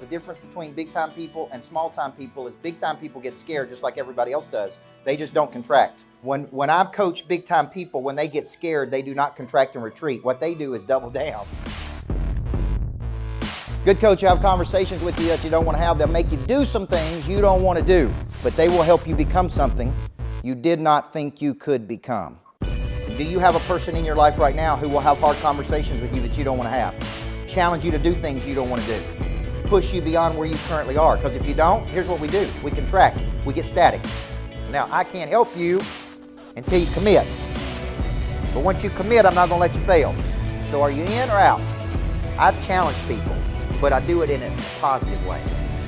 difference between big time people and small time people is big time people get scared just like everybody else does. They just don't contract. When I coach big time people, when they get scared, they do not contract and retreat. What they do is double down. Good coach will have conversations with you that you don't want to have. They'll make you do some things you don't want to do, but they will help you become something you did not think you could become. Do you have a person in your life right now who will have hard conversations with you that you don't want to have? Challenge you to do things you don't want to do. Push you beyond where you currently are. Because if you don't, here's what we do. We contract. We get static. Now, I can't help you until you commit. But once you commit, I'm not going to let you fail. So are you in or out? I challenge people, but I do it in a positive way.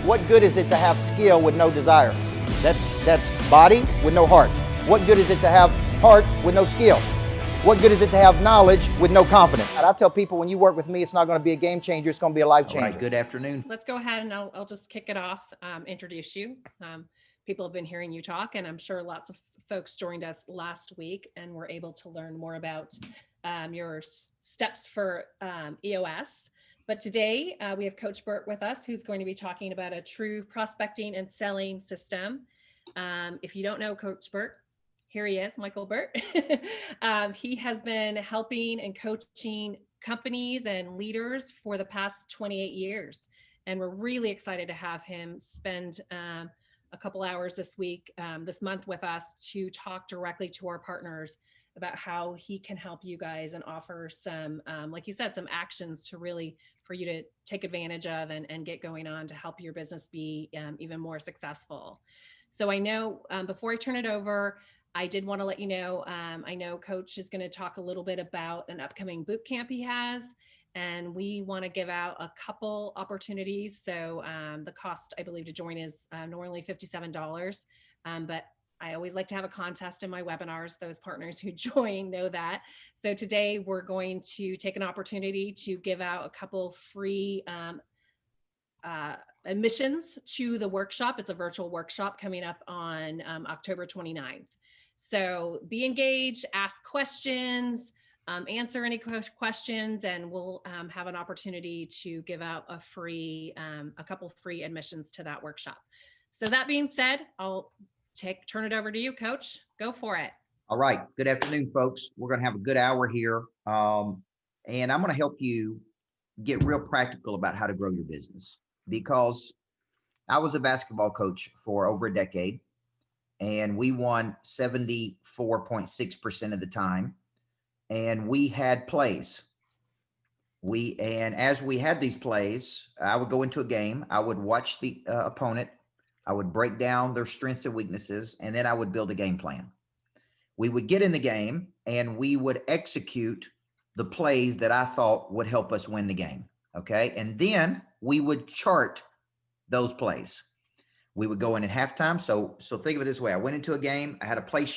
What good is it to have skill with no desire? That's body with no heart. What good is it to have heart with no skill? What good is it to have knowledge with no confidence? I tell people when you work with me, it's not going to be a game changer. It's going to be a life changer. All right, good afternoon. Let's go ahead and I'll just kick it off, introduce you. People have been hearing you talk, and I'm sure lots of folks joined us last week and were able to learn more about your steps for EOS. But today we have Coach Burt with us, who's going to be talking about a true prospecting and selling system. If you don't know Coach Burt, here he is, Micheal Burt. He has been helping and coaching companies and leaders for the past 28 years. And we're really excited to have him spend a couple hours this month with us to talk directly to our partners about how he can help you guys and offer some, like you said, some actions to really for you to take advantage of and get going on to help your business be even more successful. So I know before I turn it over, I did want to let you know, I know Coach is going to talk a little bit about an upcoming boot camp he has, and we want to give out a couple opportunities. So the cost, I believe, to join is normally $57, but I always like to have a contest in my webinars. Those partners who join know that. So today we're going to take an opportunity to give out a couple free admissions to the workshop. It's a virtual workshop coming up on October 29th. So be engaged, ask questions, answer any questions, and we'll have an opportunity to give out a couple free admissions to that workshop. So that being said, I'll turn it over to you, Coach. Go for it. All right. Good afternoon, folks. We're going to have a good hour here. And I'm going to help you get real practical about how to grow your business, because I was a basketball coach for over a decade, and we won 74.6% of the time. And we had plays. And as we had these plays, I would go into a game. I would watch the opponent. I would break down their strengths and weaknesses, and then I would build a game plan. We would get in the game and we would execute the plays that I thought would help us win the game. Okay. And then we would chart those plays. We would go in at halftime. So think of it this way. I went into a game. I had a play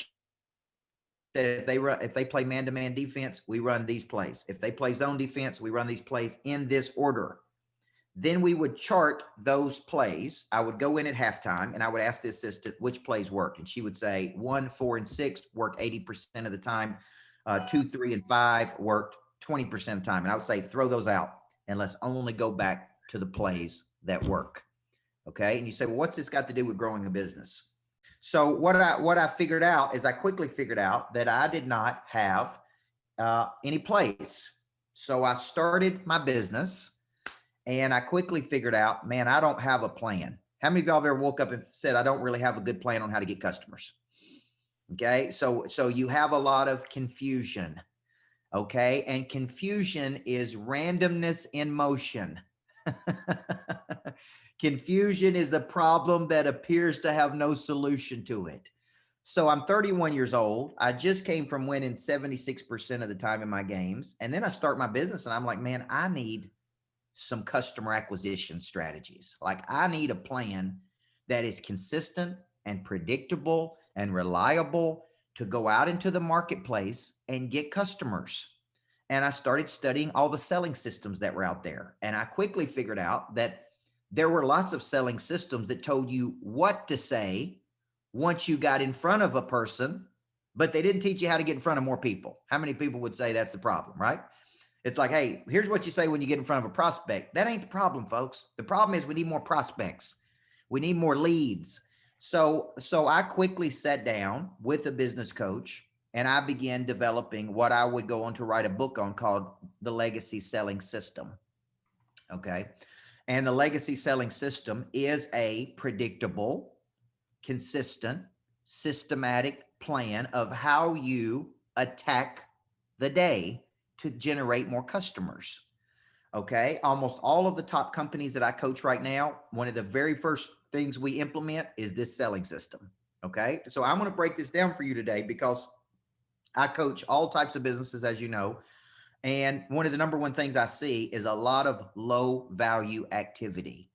that if they play man-to-man defense, we run these plays. If they play zone defense, we run these plays in this order. Then we would chart those plays. I would go in at halftime and I would ask the assistant which plays worked. And she would say 1, 4, and 6 worked 80% of the time. 2, 3, and 5 worked 20% of the time. And I would say, throw those out and let's only go back to the plays that work. Okay. And you say, well, what's this got to do with growing a business? So what I figured out is I quickly figured out that I did not have any plays. So I started my business. And I quickly figured out, man, I don't have a plan. How many of y'all have ever woke up and said, I don't really have a good plan on how to get customers? Okay. So you have a lot of confusion. Okay. And confusion is randomness in motion. Confusion is a problem that appears to have no solution to it. So I'm 31 years old. I just came from winning 76% of the time in my games. And then I start my business and I'm like, man, I need some customer acquisition strategies. Like I need a plan that is consistent and predictable and reliable to go out into the marketplace and get customers. And I started studying all the selling systems that were out there. And I quickly figured out that there were lots of selling systems that told you what to say once you got in front of a person, but they didn't teach you how to get in front of more people. How many people would say that's the problem, right? It's like, hey, here's what you say when you get in front of a prospect. That ain't the problem, folks. The problem is we need more prospects. We need more leads. So I quickly sat down with a business coach and I began developing what I would go on to write a book on called the Legacy Selling System. Okay. And the legacy selling system is a predictable, consistent, systematic plan of how you attack the day to generate more customers. Okay. Almost all of the top companies that I coach right now, one of the very first things we implement is this selling system. Okay. So I'm going to break this down for you today because I coach all types of businesses, as you know. And one of the number one things I see is a lot of low value activity.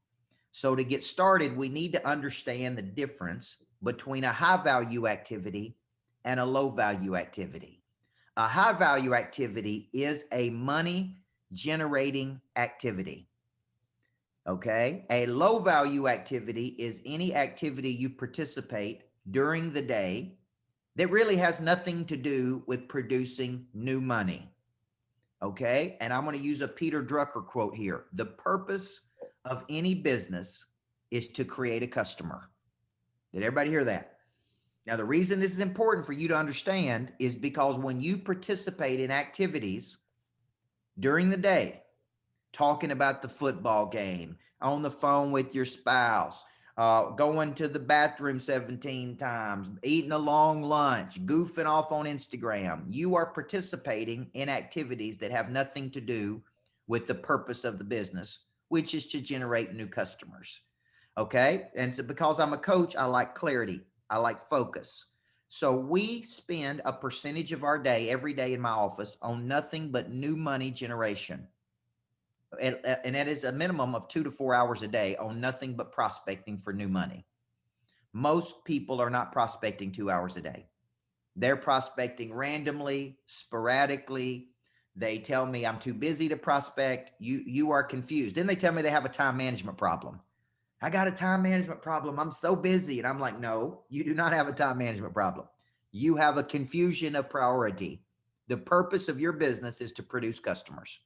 So to get started, we need to understand the difference between a high value activity and a low value activity. A high value activity is a money generating activity. Okay. A low value activity is any activity you participate during the day that really has nothing to do with producing new money. Okay. And I'm going to use a Peter Drucker quote here. The purpose of any business is to create a customer. Did everybody hear that? Now, the reason this is important for you to understand is because when you participate in activities during the day, talking about the football game, on the phone with your spouse, going to the bathroom 17 times, eating a long lunch, goofing off on Instagram, you are participating in activities that have nothing to do with the purpose of the business, which is to generate new customers. Okay. And so because I'm a coach, I like clarity. I like focus. So we spend a percentage of our day every day in my office on nothing but new money generation. And that is a minimum of 2 to 4 hours a day on nothing but prospecting for new money. Most people are not prospecting 2 hours a day. They're prospecting randomly, sporadically. They tell me I'm too busy to prospect. You are confused. Then they tell me they have a time management problem. I got a time management problem. I'm so busy. And I'm like, no, you do not have a time management problem. You have a confusion of priority. The purpose of your business is to produce customers.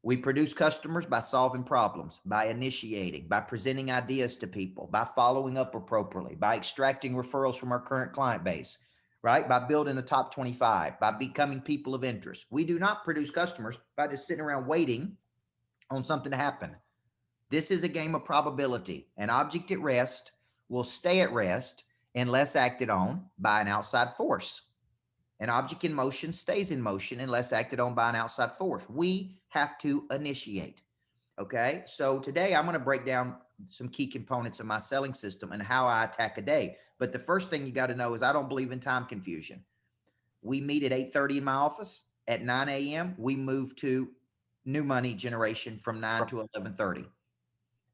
We produce customers by solving problems, by initiating, by presenting ideas to people, by following up appropriately, by extracting referrals from our current client base, right? By building a top 25, by becoming people of interest. We do not produce customers by just sitting around waiting on something to happen. This is a game of probability. An object at rest will stay at rest unless acted on by an outside force. An object in motion stays in motion unless acted on by an outside force. We have to initiate. Okay. So today I'm going to break down some key components of my selling system and how I attack a day. But the first thing you got to know is I don't believe in time confusion. We meet at 8:30 in my office. At 9 a.m., we move to new money generation from 9 to 11:30.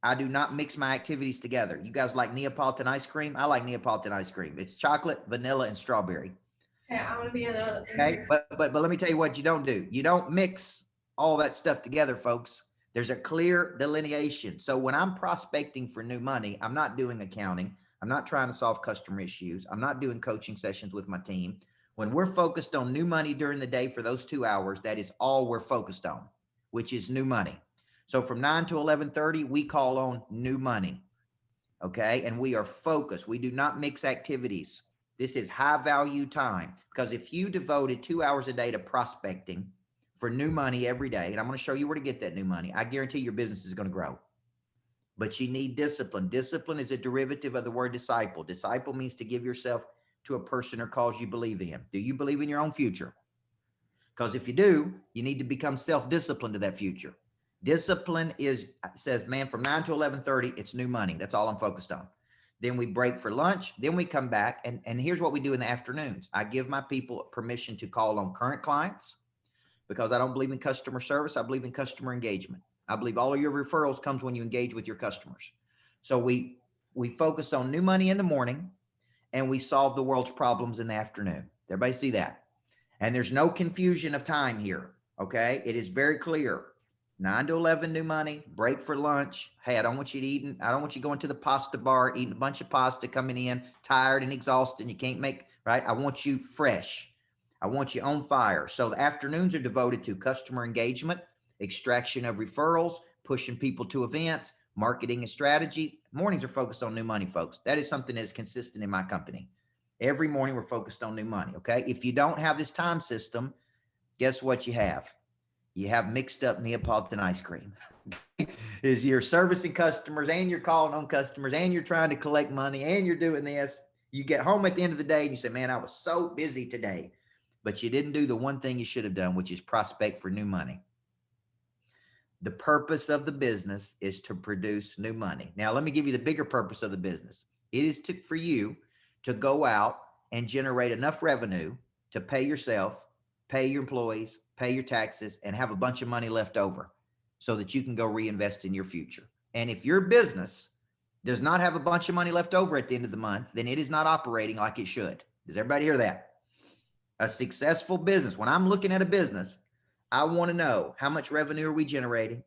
I do not mix my activities together. You guys like Neapolitan ice cream? I like Neapolitan ice cream. It's chocolate, vanilla, and strawberry. Yeah, I want to be in Okay. But let me tell you what you don't do. You don't mix all that stuff together, folks. There's a clear delineation. So when I'm prospecting for new money, I'm not doing accounting. I'm not trying to solve customer issues. I'm not doing coaching sessions with my team. When we're focused on new money during the day for those 2 hours, that is all we're focused on, which is new money. So from 9 to 11:30, we call on new money. Okay. And we are focused. We do not mix activities. This is high value time because if you devoted 2 hours a day to prospecting for new money every day, and I'm going to show you where to get that new money, I guarantee your business is going to grow. But you need discipline. Discipline is a derivative of the word disciple. Disciple means to give yourself to a person or cause you believe in. Do you believe in your own future? Because if you do, you need to become self-disciplined to that future. Discipline says, man, from 9 to 11:30, it's new money. That's all I'm focused on. Then we break for lunch. Then we come back. And here's what we do in the afternoons. I give my people permission to call on current clients because I don't believe in customer service. I believe in customer engagement. I believe all of your referrals comes when you engage with your customers. So we focus on new money in the morning and we solve the world's problems in the afternoon. Everybody see that? And there's no confusion of time here. Okay. It is very clear. 9 to 11 new money, break for lunch. Hey, I don't want you to eat. I don't want you going to the pasta bar, eating a bunch of pasta, coming in tired and exhausted. And you can't make, right? I want you fresh. I want you on fire. So the afternoons are devoted to customer engagement, extraction of referrals, pushing people to events, marketing and strategy. Mornings are focused on new money, folks. That is something that is consistent in my company. Every morning we're focused on new money. Okay. If you don't have this time system, guess what you have? You have mixed up Neapolitan ice cream. Is you're servicing customers and you're calling on customers and you're trying to collect money and you're doing this. You get home at the end of the day and you say, man, I was so busy today, but you didn't do the one thing you should have done, which is prospect for new money. The purpose of the business is to produce new money. Now, let me give you the bigger purpose of the business. It is for you to go out and generate enough revenue to pay yourself, pay your employees, pay your taxes, and have a bunch of money left over so that you can go reinvest in your future. And if your business does not have a bunch of money left over at the end of the month, then it is not operating like it should. Does everybody hear that? A successful business, when I'm looking at a business, I want to know how much revenue are we generating?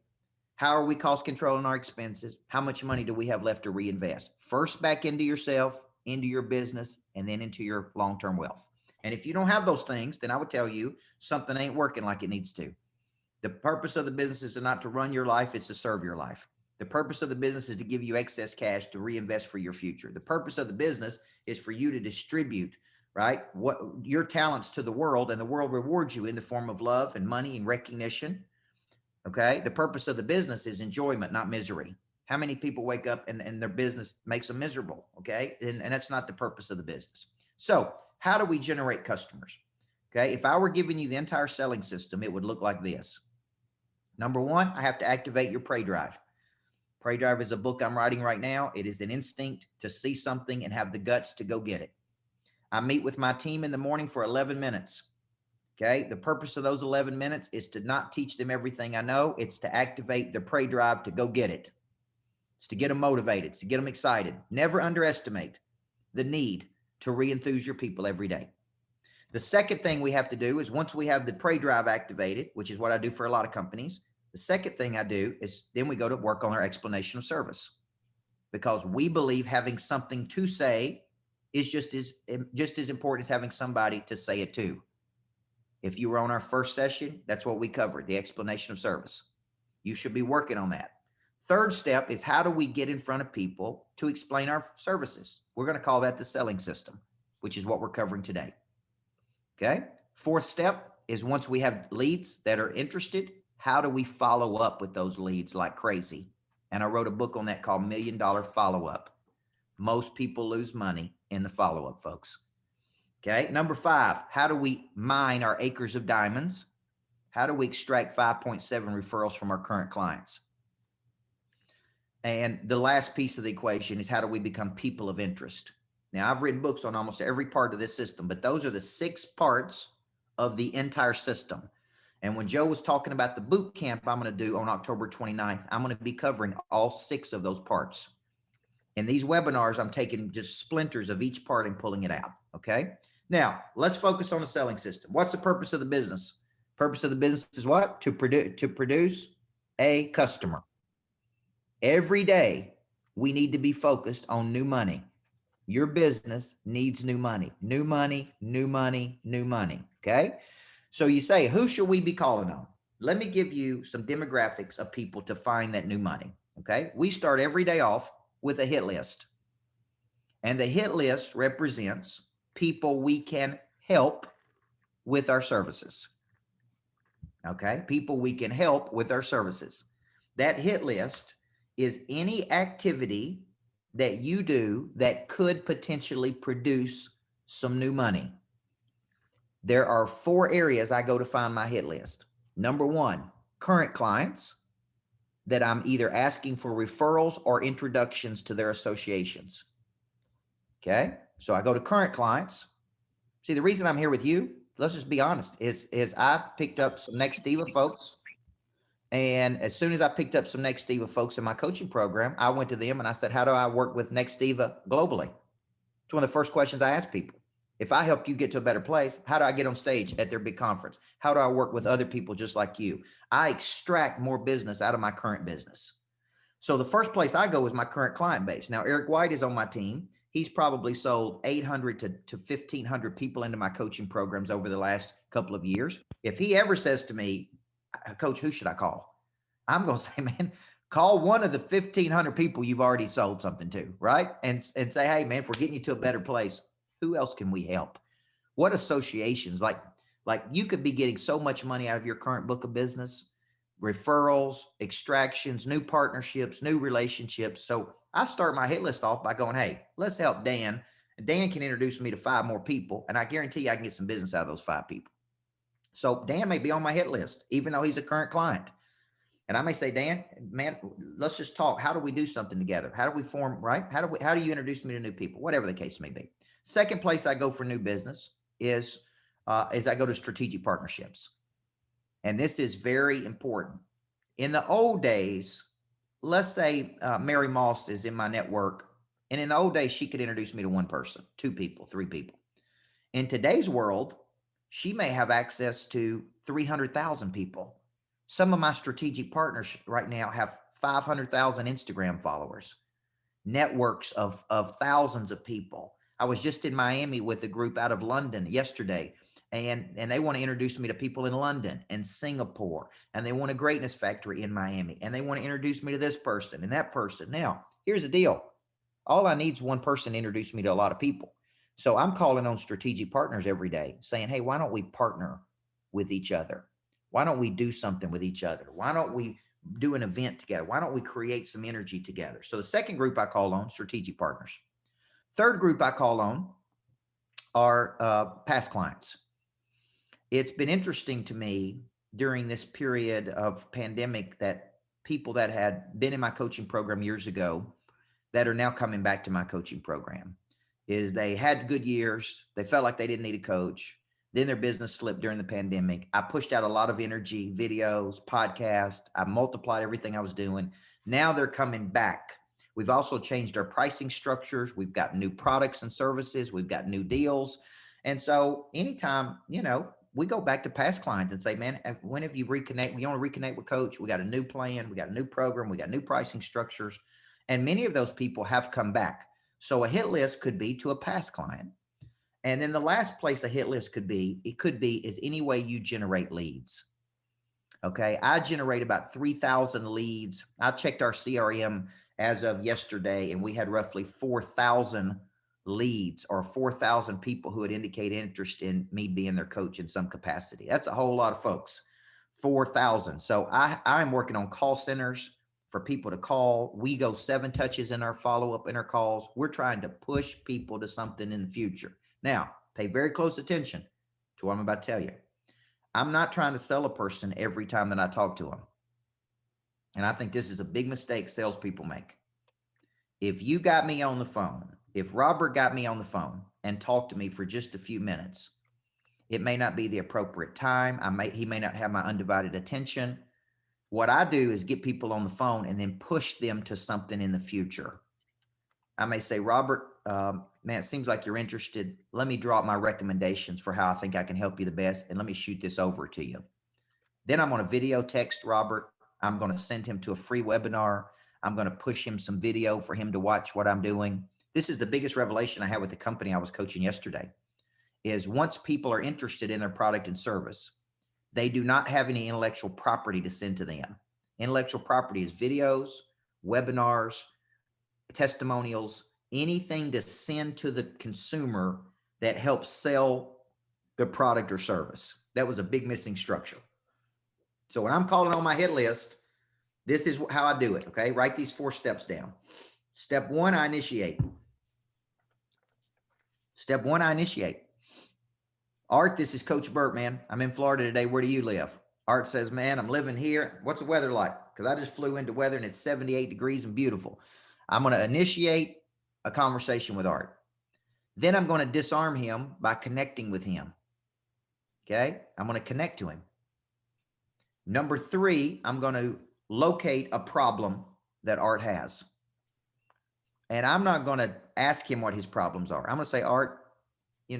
How are we cost controlling our expenses? How much money do we have left to reinvest? First back into yourself, into your business, and then into your long-term wealth. And if you don't have those things, then I would tell you something ain't working like it needs to. The purpose of the business is not to run your life, it's to serve your life. The purpose of the business is to give you excess cash to reinvest for your future. The purpose of the business is for you to distribute, right, what your talents to the world, and the world rewards you in the form of love and money and recognition. Okay. The purpose of the business is enjoyment, not misery. How many people wake up and their business makes them miserable? Okay. And that's not the purpose of the business. So how do we generate customers? Okay. If I were giving you the entire selling system, it would look like this. Number one, I have to activate your prey drive. Prey drive is a book I'm writing right now. It is an instinct to see something and have the guts to go get it. I meet with my team in the morning for 11 minutes. Okay. The purpose of those 11 minutes is to not teach them everything I know. It's to activate the prey drive to go get it. It's to get them motivated. It's to get them excited. Never underestimate the need to re-enthuse your people every day. The second thing we have to do is, once we have the prey drive activated, which is what I do for a lot of companies, the second thing I do is then we go to work on our explanation of service, because we believe having something to say is just as important as having somebody to say it to. If you were on our first session, that's what we covered, the explanation of service. You should be working on that. Third step is, how do we get in front of people to explain our services? We're going to call that the selling system, which is what we're covering today. Okay. Fourth step is, once we have leads that are interested, how do we follow up with those leads like crazy? And I wrote a book on that called $1 Million Follow-Up. Most people lose money in the follow-up, folks. Okay. Number 5, how do we mine our acres of diamonds? How do we extract 5.7 referrals from our current clients? And the last piece of the equation is, how do we become people of interest? Now, I've written books on almost every part of this system, but those are the 6 parts of the entire system. And when Joe was talking about the boot camp I'm going to do on October 29th, I'm going to be covering all 6 of those parts. In these webinars, I'm taking just splinters of each part and pulling it out. Okay. Now, let's focus on the selling system. What's the purpose of the business? Purpose of the business is what? To produce a customer. Every day, we need to be focused on new money. Your business needs new money, new money, new money, new money. Okay. So you say, who should we be calling on? Let me give you some demographics of people to find that new money. Okay. We start every day off with a hit list. And the hit list represents people we can help with our services. Okay. People we can help with our services. That hit list is any activity that you do that could potentially produce some new money. There are 4 areas I go to find my hit list. Number 1, current clients that I'm either asking for referrals or introductions to their associations. Okay. So I go to current clients. See, the reason I'm here with you, let's just be honest, is I picked up some Next Diva folks. And as soon as I picked up some Next Diva folks in my coaching program, I went to them and I said, how do I work with Next Diva globally? It's one of the first questions I ask people. If I help you get to a better place, how do I get on stage at their big conference? How do I work with other people just like you? I extract more business out of my current business. So the first place I go is my current client base. Now, Eric White is on my team. he's probably sold 800 to 1,500 people into my coaching programs over the last couple of years. If he ever says to me, Coach, who should I call? I'm going to say, man, call one of the 1,500 people you've already sold something to, right? And say, hey, man, if we're getting you to a better place, who else can we help? What associations? Like you could be getting so much money out of your current book of business, referrals, extractions, new partnerships, new relationships. So I start my hit list off by going, hey, let's help Dan. And Dan can introduce me to 5 more people. And I guarantee you I can get some business out of those 5 people. So Dan may be on my hit list, even though he's a current client. And I may say, Dan, man, let's just talk. How do we do something together? How do we form, right? How do you introduce me to new people? Whatever the case may be. Second place I go for new business is I go to strategic partnerships. And this is very important. In the old days, let's say Mary Moss is in my network. And in the old days, she could introduce me to 1 person, 2 people, 3 people. In today's world, she may have access to 300,000 people. Some of my strategic partners right now have 500,000 Instagram followers, networks of thousands of people. I was just in Miami with a group out of London yesterday, and they want to introduce me to people in London and Singapore, and they want a greatness factory in Miami, and they want to introduce me to this person and that person. Now, here's the deal. All I need is 1 person to introduce me to a lot of people. So I'm calling on strategic partners every day saying, hey, why don't we partner with each other? Why don't we do something with each other? Why don't we do an event together? Why don't we create some energy together? So the second group I call on, strategic partners. Third group I call on are past clients. It's been interesting to me during this period of pandemic that people that had been in my coaching program years ago that are now coming back to my coaching program is they had good years. They felt like they didn't need a coach. Then their business slipped during the pandemic. I pushed out a lot of energy, videos, podcasts. I multiplied everything I was doing. Now they're coming back. We've also changed our pricing structures. We've got new products and services. We've got new deals. And so anytime, we go back to past clients and say, man, when have you reconnect? We want to reconnect with Coach. We got a new plan. We got a new program. We got new pricing structures. And many of those people have come back. So a hit list could be to a past client. And then the last place a hit list could be is any way you generate leads. Okay. I generate about 3,000 leads. I checked our CRM as of yesterday, and we had roughly 4,000 leads or 4,000 people who had indicated interest in me being their coach in some capacity. That's a whole lot of folks. 4,000. So I'm working on call centers for people to call. We go 7 touches in our follow-up in our calls. We're trying to push people to something in the future. Now, pay very close attention to what I'm about to tell you. I'm not trying to sell a person every time that I talk to them. And I think this is a big mistake salespeople make. If you got me on the phone, if Robert got me on the phone and talked to me for just a few minutes, it may not be the appropriate time. He may not have my undivided attention. What I do is get people on the phone and then push them to something in the future. I may say, Robert, man, it seems like you're interested. Let me drop my recommendations for how I think I can help you the best, and let me shoot this over to you. Then I'm going to video text Robert. I'm going to send him to a free webinar. I'm going to push him some video for him to watch what I'm doing. This is the biggest revelation I had with the company I was coaching yesterday, is once people are interested in their product and service, they do not have any intellectual property to send to them. Intellectual property is videos, webinars, testimonials, anything to send to the consumer that helps sell the product or service. That was a big missing structure. So when I'm calling on my hit list, this is how I do it. Okay. Write these 4 steps down. Step 1, I initiate. Step 1, I initiate. Art, this is Coach Burt, man. I'm in Florida today. Where do you live? Art says, man, I'm living here. What's the weather like? Because I just flew into weather and it's 78 degrees and beautiful. I'm going to initiate a conversation with Art. Then I'm going to disarm him by connecting with him. Okay. I'm going to connect to him. Number 3, I'm going to locate a problem that Art has. And I'm not going to ask him what his problems are. I'm going to say, Art,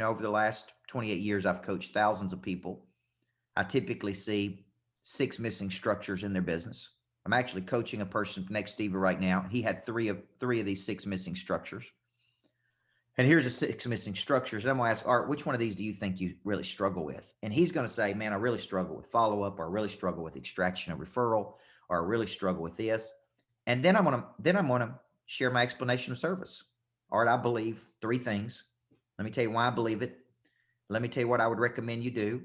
over the last 28 years, I've coached thousands of people. I typically see 6 missing structures in their business. I'm actually coaching a person next to Steve right now. He had three of these 6 missing structures. And here's the 6 missing structures. And I'm going to ask Art, which one of these do you think you really struggle with? And he's going to say, man, I really struggle with follow-up, or I really struggle with extraction of referral, or I really struggle with this. And then I'm going to share my explanation of service. Art, I believe 3 things. Let me tell you why I believe it. Let me tell you what I would recommend you do.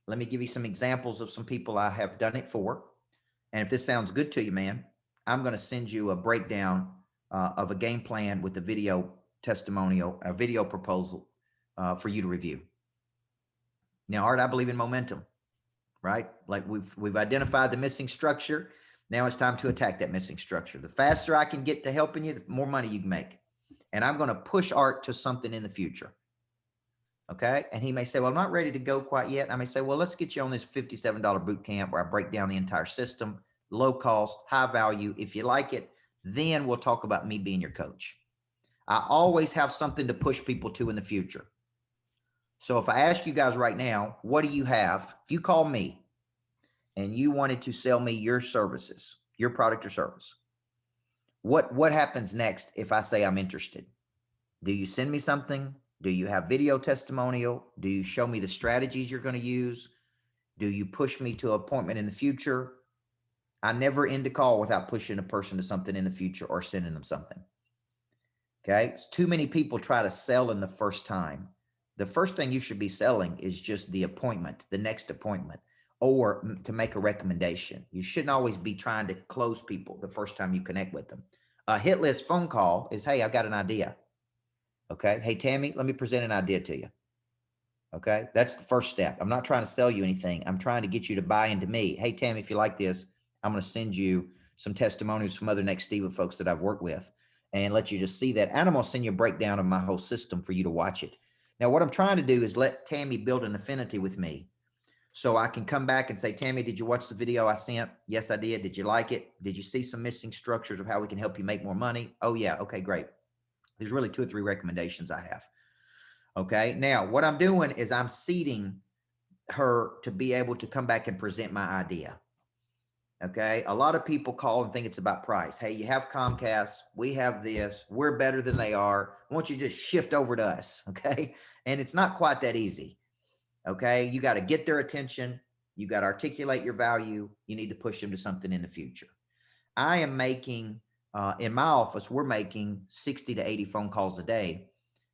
Let me give you some examples of some people I have done it for. And if this sounds good to you, man, I'm going to send you a breakdown of a game plan with the video testimonial, a video proposal for you to review. Now, Art, I believe in momentum, right? Like we've identified the missing structure. Now it's time to attack that missing structure. The faster I can get to helping you, the more money you can make. And I'm going to push Art to something in the future. Okay. And he may say, well, I'm not ready to go quite yet. I may say, well, let's get you on this $57 boot camp where I break down the entire system, low cost, high value. If you like it, then we'll talk about me being your coach. I always have something to push people to in the future. So if I ask you guys right now, what do you have? If you call me and you wanted to sell me your services, your product or service, what happens next if I say I'm interested? Do you send me something? Do you have video testimonial? Do you show me the strategies you're going to use? Do you push me to an appointment in the future? I never end a call without pushing a person to something in the future or sending them something. Okay. Too many people try to sell in the first time. The first thing you should be selling is just the appointment, the next appointment, or to make a recommendation. You shouldn't always be trying to close people the first time you connect with them. A hit list phone call is, hey, I've got an idea. Okay. Hey, Tammy, let me present an idea to you. Okay. That's the first step. I'm not trying to sell you anything. I'm trying to get you to buy into me. Hey, Tammy, if you like this, I'm going to send you some testimonials from other Next Steve folks that I've worked with and let you just see that. And I'm going to send you a breakdown of my whole system for you to watch it. Now, what I'm trying to do is let Tammy build an affinity with me so I can come back and say, Tammy, did you watch the video I sent? Yes, I did. Did you like it? Did you see some missing structures of how we can help you make more money? Oh, yeah. Okay, great. There's really 2 or 3 recommendations I have. Okay. Now, what I'm doing is I'm seeding her to be able to come back and present my idea. Okay. A lot of people call and think it's about price. Hey, you have Comcast. We have this. We're better than they are. I want you to just shift over to us. Okay. And it's not quite that easy. Okay. You got to get their attention. You got to articulate your value. You need to push them to something in the future. I am making, in my office, we're making 60 to 80 phone calls a day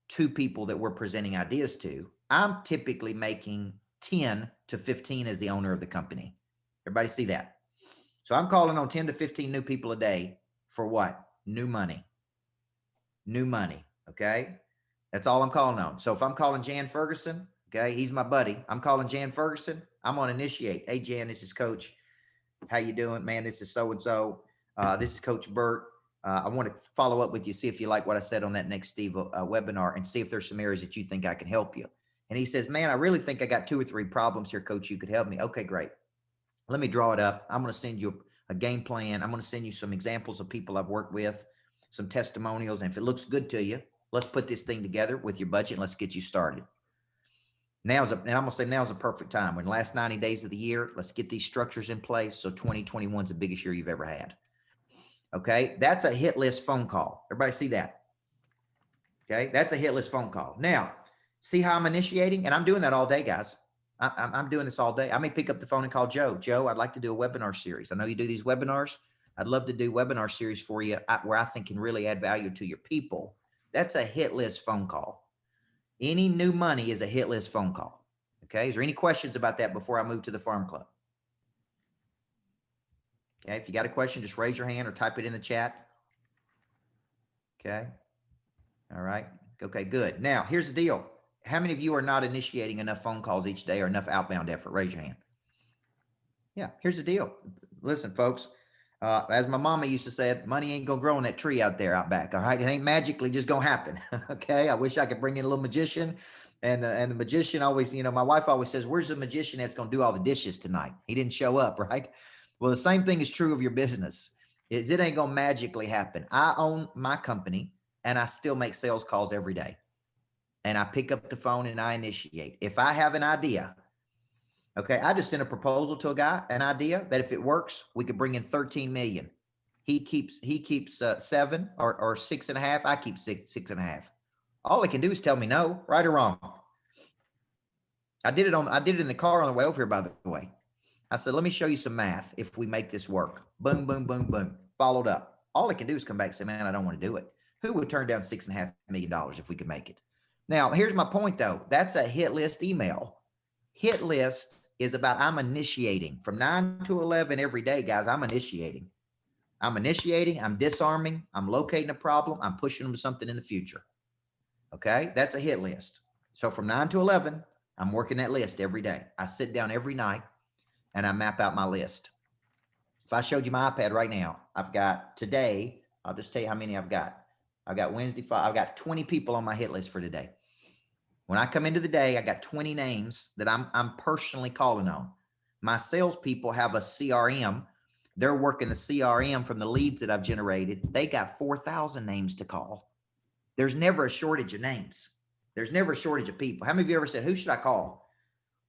to people that we're presenting ideas to. I'm typically making 10 to 15 as the owner of the company. Everybody see that? So I'm calling on 10 to 15 new people a day for what? New money. New money. Okay. That's all I'm calling on. So if I'm calling Jan Ferguson, okay, he's my buddy. I'm calling Jan Ferguson. I'm going to initiate. Hey, Jan, this is Coach. How you doing, man? This is so-and-so. This is Coach Burt. I want to follow up with you, see if you like what I said on that Next Steve webinar, and see if there's some areas that you think I can help you. And he says, man, I really think I got 2 or 3 problems here, Coach. You could help me. Okay, great. Let me draw it up. I'm going to send you a game plan. I'm going to send you some examples of people I've worked with, some testimonials. And if it looks good to you, let's put this thing together with your budget and let's get you started. And I'm going to say now's the perfect time. In the last 90 days of the year, let's get these structures in place. So 2021 is the biggest year you've ever had. Okay. That's a hit list phone call. Everybody see that? Okay. That's a hit list phone call. Now, see how I'm initiating? And I'm doing that all day, guys. I'm doing this all day. I may pick up the phone and call Joe. Joe, I'd like to do a webinar series. I know you do these webinars. I'd love to do webinar series for you where I think can really add value to your people. That's a hit list phone call. Any new money is a hit list phone call. Okay. Is there any questions about that before I move to the Farm Club? Okay. If you got a question, just raise your hand or type it in the chat. Okay. All right. Okay, good. Now, here's the deal. How many of you are not initiating enough phone calls each day or enough outbound effort? Raise your hand. Yeah, here's the deal. Listen, folks, as my mama used to say, money ain't going to grow on that tree out there out back. All right. It ain't magically just going to happen. Okay. I wish I could bring in a little magician. And the magician always, my wife always says, where's the magician that's going to do all the dishes tonight? He didn't show up, right? Well, the same thing is true of your business. It ain't going to magically happen. I own my company and I still make sales calls every day. And I pick up the phone and I initiate. If I have an idea, okay, I just sent a proposal to a guy, an idea that if it works, we could bring in 13 million. He keeps 7 or 6.5. I keep six and a half. All they can do is tell me no, right or wrong. I did it in the car on the way over here, by the way. I said, let me show you some math if we make this work. Boom, boom, boom, boom. Followed up. All they can do is come back and say, man, I don't want to do it. Who would turn down $6.5 million if we could make it? Now, here's my point though. That's a hit list email. Hit list is about I'm initiating from 9 to 11 every day, guys. I'm initiating. I'm disarming, I'm locating a problem, I'm pushing them to something in the future. Okay, that's a hit list. So from 9 to 11, I'm working that list every day. I sit down every night and I map out my list. If I showed you my iPad right now, I've got today, I'll just tell you how many I've got. I've got Wednesday, I've got 20 people on my hit list for today. When I come into the day, I got 20 names that I'm personally calling on. My salespeople have a CRM. They're working the CRM from the leads that I've generated. They got 4,000 names to call. There's never a shortage of names. There's never a shortage of people. How many of you ever said, who should I call?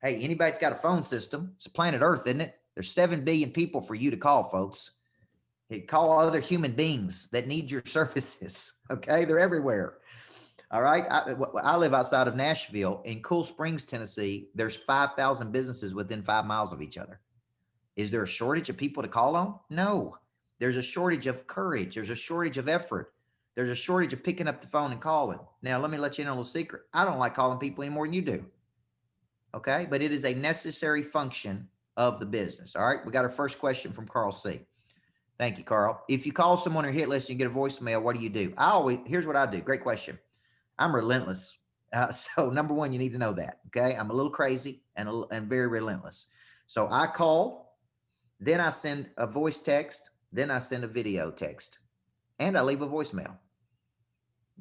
Hey, anybody that's got a phone system, it's planet Earth, isn't it? There's 7 billion people for you to call, folks. Call other human beings that need your services. Okay, they're everywhere. All right. I live outside of Nashville. In Cool Springs, Tennessee. There's 5,000 businesses within 5 miles of each other. Is there a shortage of people to call on? No. There's a shortage of courage. There's a shortage of effort. There's a shortage of picking up the phone and calling. Now, let me let you know a little secret. I don't like calling people any more than you do. Okay. But it is a necessary function of the business. All right. We got our first question from Carl C. Thank you, Carl. If you call someone on your hit list and you get a voicemail, what do? Here's what I do. Great question. I'm relentless. So number one, you need to know that. Okay. I'm a little crazy and very relentless. So I call, then I send a voice text, then I send a video text, and I leave a voicemail.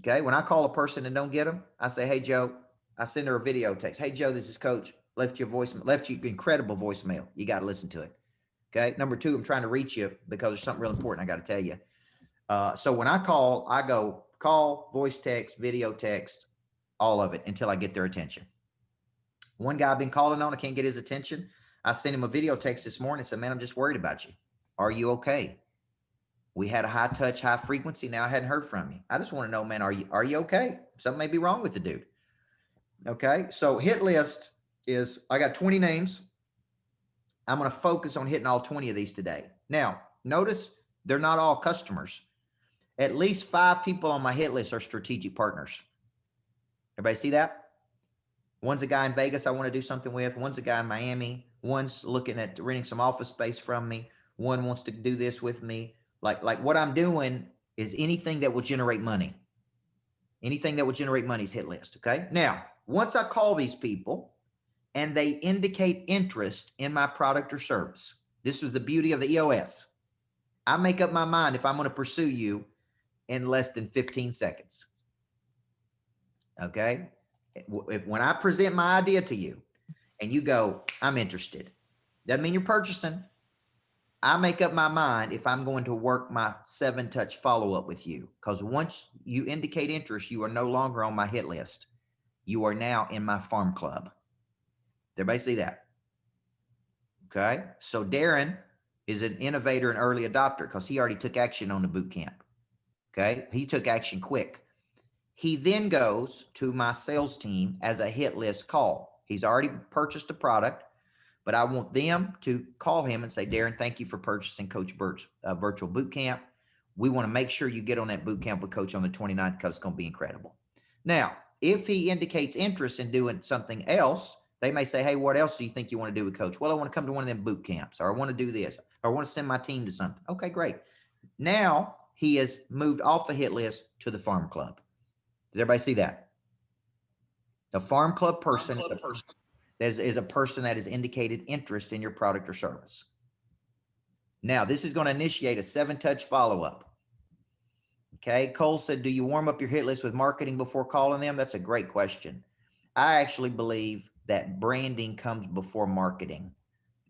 Okay. When I call a person and don't get them, I say, hey, Joe, I send her a video text. Hey, Joe, this is Coach. Left you incredible voicemail. You got to listen to it. Okay. Number two, I'm trying to reach you because there's something real important I got to tell you. So when I call, I go call, voice text, video text, all of it until I get their attention. One guy I've been calling on, I can't get his attention. I sent him a video text this morning and said, man, I'm just worried about you. Are you okay? We had a high touch, high frequency. Now I hadn't heard from you. I just want to know, man, are you okay? Something may be wrong with the dude. Okay. So hit list is, I got 20 names. I'm going to focus on hitting all 20 of these today. Now, notice they're not all customers. At least 5 people on my hit list are strategic partners. Everybody see that? One's a guy in Vegas I want to do something with. One's a guy in Miami. One's looking at renting some office space from me. One wants to do this with me. Like what I'm doing is anything that will generate money. Anything that will generate money is hit list. Okay. Now, once I call these people and they indicate interest in my product or service, this is the beauty of the EOS. I make up my mind if I'm going to pursue you in less than 15 seconds. Okay. When I present my idea to you and you go, I'm interested, doesn't mean you're purchasing. I make up my mind if I'm going to work my 7-touch follow-up with you. Because once you indicate interest, you are no longer on my hit list. You are now in my farm club. Everybody see that? Okay. So Darren is an innovator and early adopter because he already took action on the boot camp. Okay. He took action quick. He then goes to my sales team as a hit list call. He's already purchased a product, but I want them to call him and say, Darren, thank you for purchasing Coach Burt's virtual boot camp. We want to make sure you get on that boot camp with Coach on the 29th because it's going to be incredible. Now, if he indicates interest in doing something else, they may say, hey, what else do you think you want to do with Coach? Well, I want to come to one of them boot camps, or I want to do this, or I want to send my team to something. Okay, great. Now he has moved off the hit list to the farm club. Does everybody see that? The farm club person is a person that has indicated interest in your product or service. Now, this is going to initiate a 7-touch follow-up. Okay. Cole said, do you warm up your hit list with marketing before calling them? That's a great question. I actually believe that branding comes before marketing,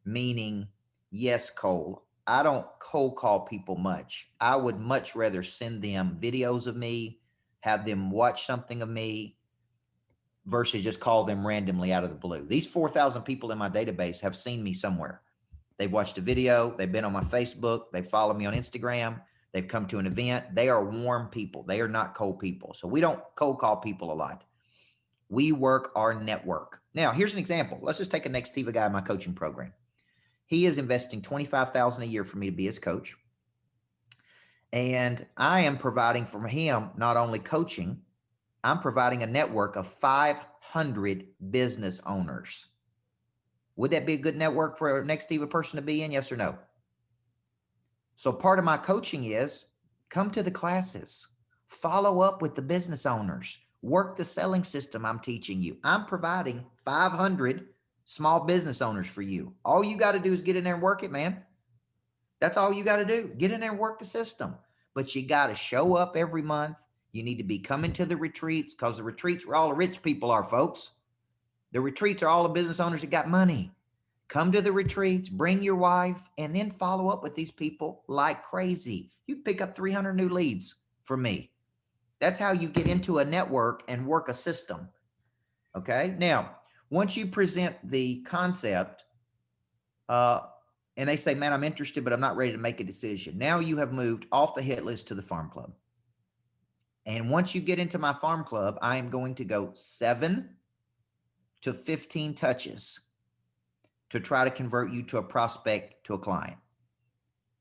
meaning, yes, Cole, I don't cold call people much. I would much rather send them videos of me, have them watch something of me versus just call them randomly out of the blue. These 4,000 people in my database have seen me somewhere. They've watched a video. They've been on my Facebook. They follow me on Instagram. They've come to an event. They are warm people. They are not cold people. So we don't cold call people a lot. We work our network. Now, here's an example. Let's just take a Nextiva guy in my coaching program. He is investing $25,000 a year for me to be his coach. And I am providing for him not only coaching, I'm providing a network of 500 business owners. Would that be a good network for a Nextiva person to be in? Yes or no? So part of my coaching is come to the classes, follow up with the business owners, work the selling system I'm teaching you. I'm providing 500 small business owners for you. All you got to do is get in there and work it, man. That's all you got to do. Get in there and work the system. But you got to show up every month. You need to be coming to the retreats, because the retreats where all the rich people are, folks. The retreats are all the business owners that got money. Come to the retreats, bring your wife, and then follow up with these people like crazy. You pick up 300 new leads from me. That's how you get into a network and work a system. Okay. Now, once you present the concept, and they say, man, I'm interested, but I'm not ready to make a decision. Now you have moved off the hit list to the farm club. And once you get into my farm club, I am going to go 7 to 15 touches to try to convert you to a prospect, to a client.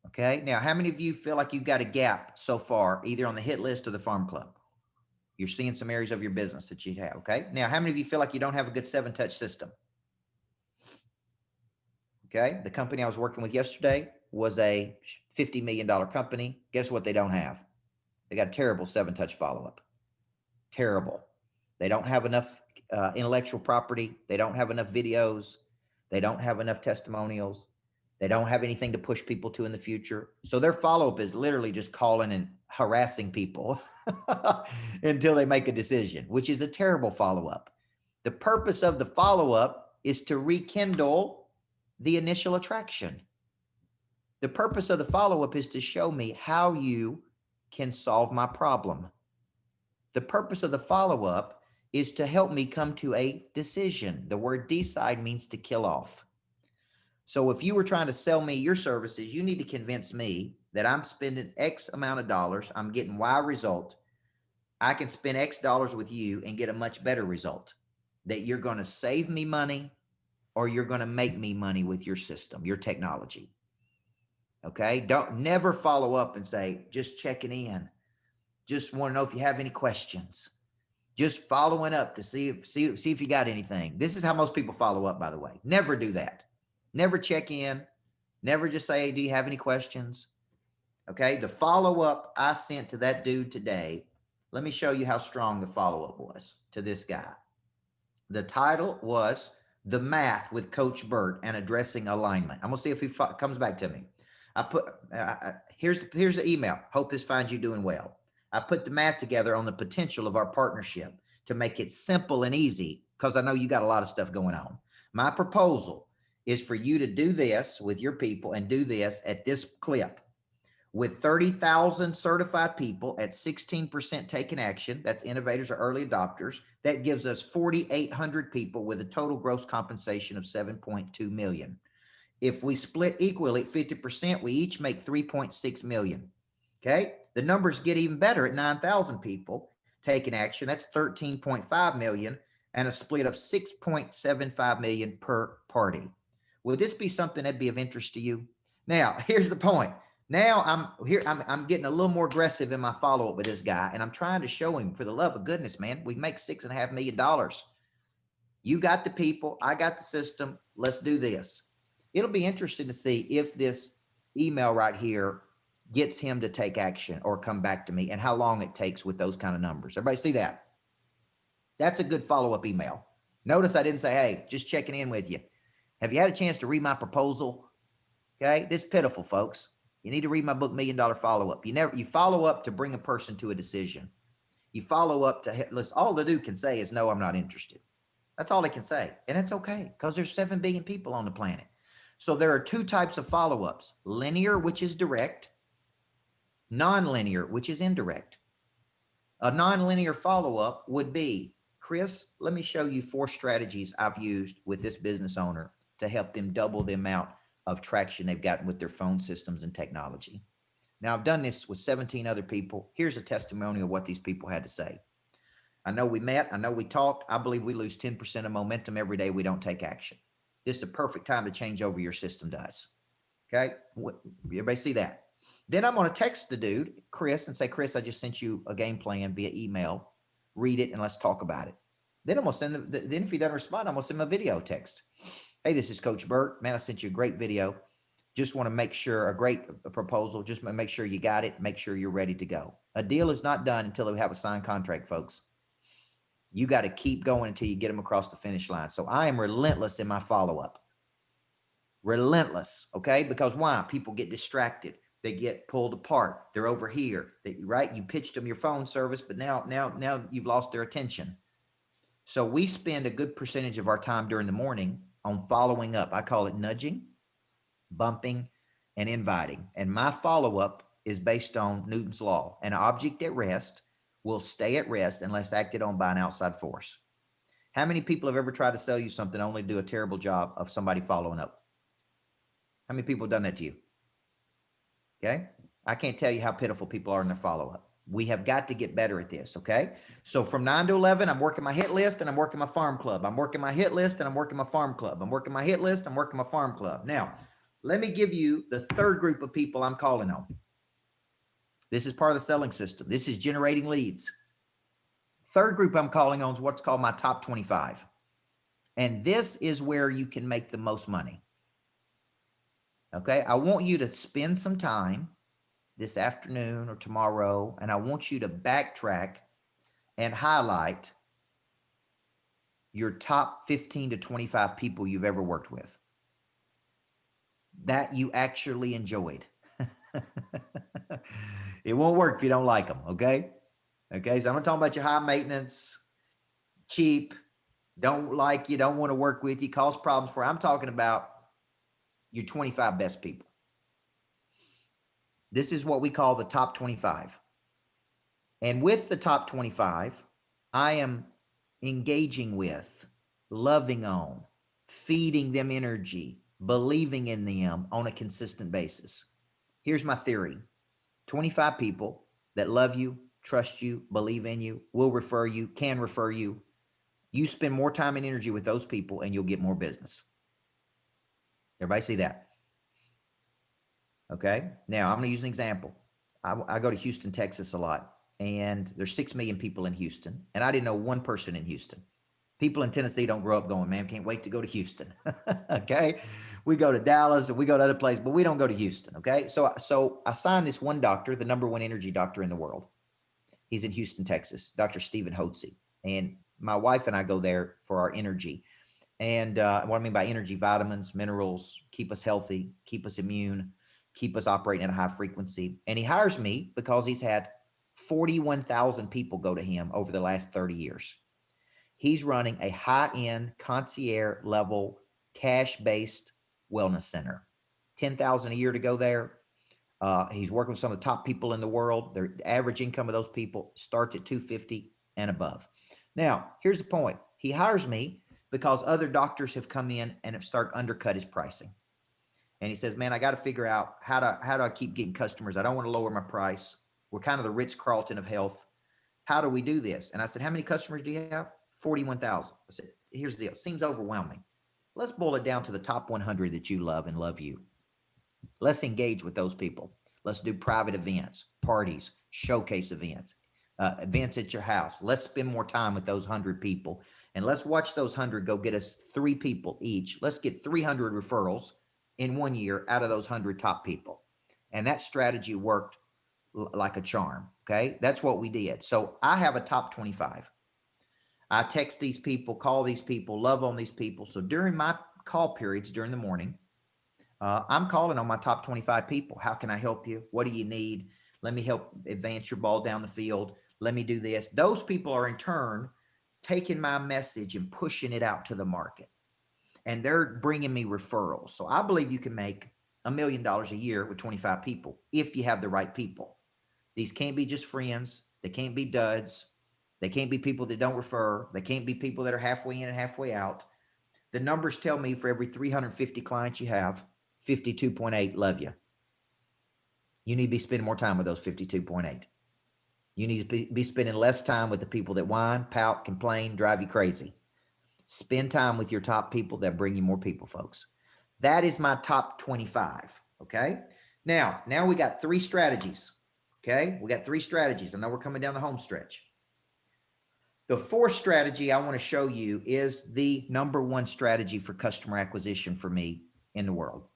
Okay. Now, how many of you feel like you've got a gap so far, either on the hit list or the farm club? You're seeing some areas of your business that you have. Okay. Now, how many of you feel like you don't have a good 7-touch system? Okay. The company I was working with yesterday was a $50 million company. Guess what they don't have? They got a terrible 7-touch follow-up. Terrible. They don't have enough intellectual property. They don't have enough videos. They don't have enough testimonials. They don't have anything to push people to in the future. So their follow-up is literally just calling and harassing people until they make a decision, which is a terrible follow-up. The purpose of the follow-up is to rekindle the initial attraction. The purpose of the follow-up is to show me how you can solve my problem. The purpose of the follow-up is to help me come to a decision. The word decide means to kill off. So if you were trying to sell me your services, you need to convince me that I'm spending X amount of dollars, I'm getting Y result. I can spend X dollars with you and get a much better result. That you're going to save me money, or you're going to make me money with your system, your technology. Okay. Don't never follow up and say, just checking in. Just want to know if you have any questions. Just following up to see if you got anything. This is how most people follow up, by the way. Never do that. Never check in. Never just say, hey, do you have any questions? Okay. The follow-up I sent to that dude today, let me show you how strong the follow-up was to this guy. The title was The Math with Coach Burt and Addressing Alignment. I'm going to see if he comes back to me. I put, here's the email. Hope this finds you doing well. I put the math together on the potential of our partnership to make it simple and easy, because I know you got a lot of stuff going on. My proposal is for you to do this with your people and do this at this clip. With 30,000 certified people at 16% taking action, that's innovators or early adopters, that gives us 4,800 people with a total gross compensation of 7.2 million. If we split equally at 50%, we each make 3.6 million. Okay. The numbers get even better at 9,000 people taking action. That's 13.5 million and a split of 6.75 million per party. Would this be something that'd be of interest to you? Now, here's the point. Now I'm getting a little more aggressive in my follow-up with this guy, and I'm trying to show him, for the love of goodness, man, we make $6.5 million. You got the people, I got the system. Let's do this. It'll be interesting to see if this email right here gets him to take action or come back to me, and how long it takes with those kind of numbers. Everybody see that? That's a good follow-up email. Notice I didn't say, hey, just checking in with you. Have you had a chance to read my proposal? Okay. This is pitiful, folks. You need to read my book, $1 Million Follow-Up. You follow up to bring a person to a decision. You follow up to, listen, all the dude can say is, no, I'm not interested. That's all they can say. And it's okay, because there's 7 billion people on the planet. So there are 2 types of follow-ups: linear, which is direct; non-linear, which is indirect. A non-linear follow-up would be, Chris, let me show you 4 strategies I've used with this business owner to help them double the amount of traction they've gotten with their phone systems and technology. Now, I've done this with 17 other people. Here's a testimony of what these people had to say. I know we met. I know we talked. I believe we lose 10% of momentum every day we don't take action. This is the perfect time to change over your system does. Okay. Everybody see that? Then I'm going to text the dude, Chris, and say, Chris, I just sent you a game plan via email. Read it and let's talk about it. Then I'm going to send him, then if he doesn't respond, I'm going to send him a video text. Hey, this is Coach Burt. Man, I sent you a great video. Just want to make sure, a great proposal. Just make sure you got it. Make sure you're ready to go. A deal is not done until we have a signed contract, folks. You got to keep going until you get them across the finish line. So I am relentless in my follow-up. Relentless, okay? Because why? People get distracted. They get pulled apart. They're over here, right? You pitched them your phone service, but now you've lost their attention. So we spend a good percentage of our time during the morning on following up. I call it nudging, bumping, and inviting. And my follow-up is based on Newton's law. An object at rest will stay at rest unless acted on by an outside force. How many people have ever tried to sell you something only to do a terrible job of somebody following up? How many people have done that to you? Okay. I can't tell you how pitiful people are in their follow-up. We have got to get better at this. Okay. So from 9 to 11, I'm working my hit list and I'm working my farm club. I'm working my hit list and I'm working my farm club. I'm working my hit list. I'm working my farm club. Now, let me give you the third group of people I'm calling on. This is part of the selling system. This is generating leads. Third group I'm calling on is what's called my top 25. And this is where you can make the most money. Okay. I want you to spend some time this afternoon or tomorrow, and I want you to backtrack and highlight your top 15 to 25 people you've ever worked with that you actually enjoyed. It won't work if you don't like them. Okay. Okay. So I'm not talking about your high maintenance, cheap, don't like you, don't want to work with you, cause problems for. I'm talking about your 25 best people. This is what we call the top 25. And with the top 25, I am engaging with, loving on, feeding them energy, believing in them on a consistent basis. Here's my theory. 25 people that love you, trust you, believe in you, will refer you, can refer you. You spend more time and energy with those people and you'll get more business. Everybody see that? Okay. Now I'm going to use an example. I go to Houston, Texas a lot, and there's 6 million people in Houston. And I didn't know one person in Houston. People in Tennessee don't grow up going, man, can't wait to go to Houston. Okay. We go to Dallas and we go to other places, but we don't go to Houston. Okay. So I signed this one doctor, the #1 energy doctor in the world. He's in Houston, Texas, Dr. Stephen Hotze. And my wife and I go there for our energy. And what I mean by energy, vitamins, minerals, keep us healthy, keep us immune, keep us operating at a high frequency. And he hires me because he's had 41,000 people go to him over the last 30 years. He's running a high-end concierge level cash-based wellness center. 10,000 a year to go there. He's working with some of the top people in the world. The average income of those people starts at 250 and above. Now, here's the point. He hires me because other doctors have come in and have started undercut his pricing. And he says, man, I got to figure out how do I keep getting customers? I don't want to lower my price. We're kind of the Ritz-Carlton of health. How do we do this? And I said, how many customers do you have? 41,000. I said, here's the deal. Seems overwhelming. Let's boil it down to the top 100 that you love and love you. Let's engage with those people. Let's do private events, parties, showcase events, events at your house. Let's spend more time with those 100 people. And let's watch those 100 go get us 3 people each. Let's get 300 referrals in 1 year out of those 100 top people. And that strategy worked like a charm. Okay. That's what we did. So I have a top 25. I text these people, call these people, love on these people. So during my call periods during the morning, I'm calling on my top 25 people. How can I help you? What do you need? Let me help advance your ball down the field. Let me do this. Those people are in turn taking my message and pushing it out to the market. And they're bringing me referrals. So I believe you can make $1 million a year with 25 people if you have the right people. These can't be just friends. They can't be duds. They can't be people that don't refer. They can't be people that are halfway in and halfway out. The numbers tell me for every 350 clients you have, 52.8 love you. You need to be spending more time with those 52.8. You need to be spending less time with the people that whine, pout, complain, drive you crazy. Spend time with your top people that bring you more people, folks. That is my top 25. Okay. Now we got 3 strategies. Okay. We got 3 strategies. I know we're coming down the home stretch. The 4th strategy I want to show you is the number 1 strategy for customer acquisition for me in the world.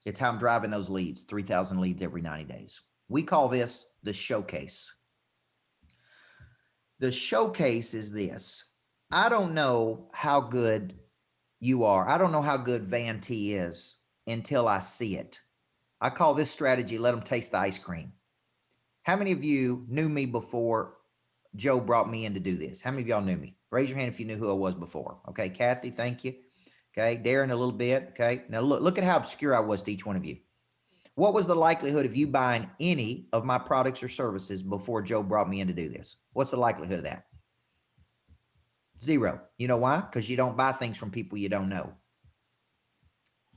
It's how I'm driving those leads, 3,000 leads every 90 days. We call this the showcase. The showcase is this. I don't know how good you are. I don't know how good Van T is until I see it. I call this strategy, let them taste the ice cream. How many of you knew me before Joe brought me in to do this? How many of y'all knew me? Raise your hand if you knew who I was before. Okay, Kathy, thank you. Okay, Darren a little bit. Okay, now look at how obscure I was to each one of you. What was the likelihood of you buying any of my products or services before Joe brought me in to do this? What's the likelihood of that? 0. You know why? Because you don't buy things from people you don't know.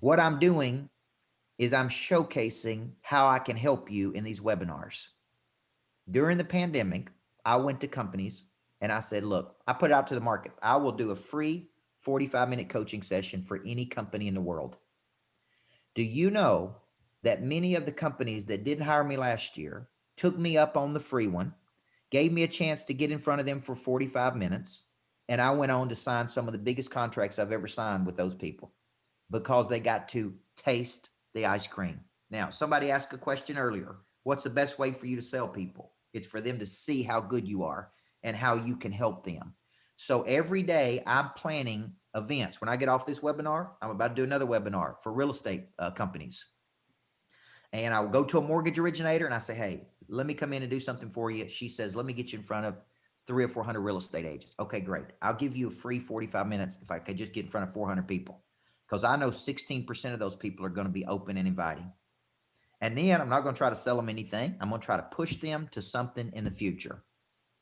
What I'm doing is I'm showcasing how I can help you in these webinars. During the pandemic, I went to companies and I said, look, I put it out to the market. I will do a free 45-minute coaching session for any company in the world. Do you know that many of the companies that didn't hire me last year took me up on the free one, gave me a chance to get in front of them for 45 minutes, and I went on to sign some of the biggest contracts I've ever signed with those people because they got to taste the ice cream. Now, somebody asked a question earlier. What's the best way for you to sell people? It's for them to see how good you are and how you can help them. So every day I'm planning events. When I get off this webinar, I'm about to do another webinar for real estate companies. And I will go to a mortgage originator and I say, hey, let me come in and do something for you. She says, let me get you in front of 300 or 400 real estate agents. Okay, great. I'll give you a free 45 minutes if I could just get in front of 400 people. Because I know 16% of those people are going to be open and inviting. And then I'm not going to try to sell them anything. I'm going to try to push them to something in the future.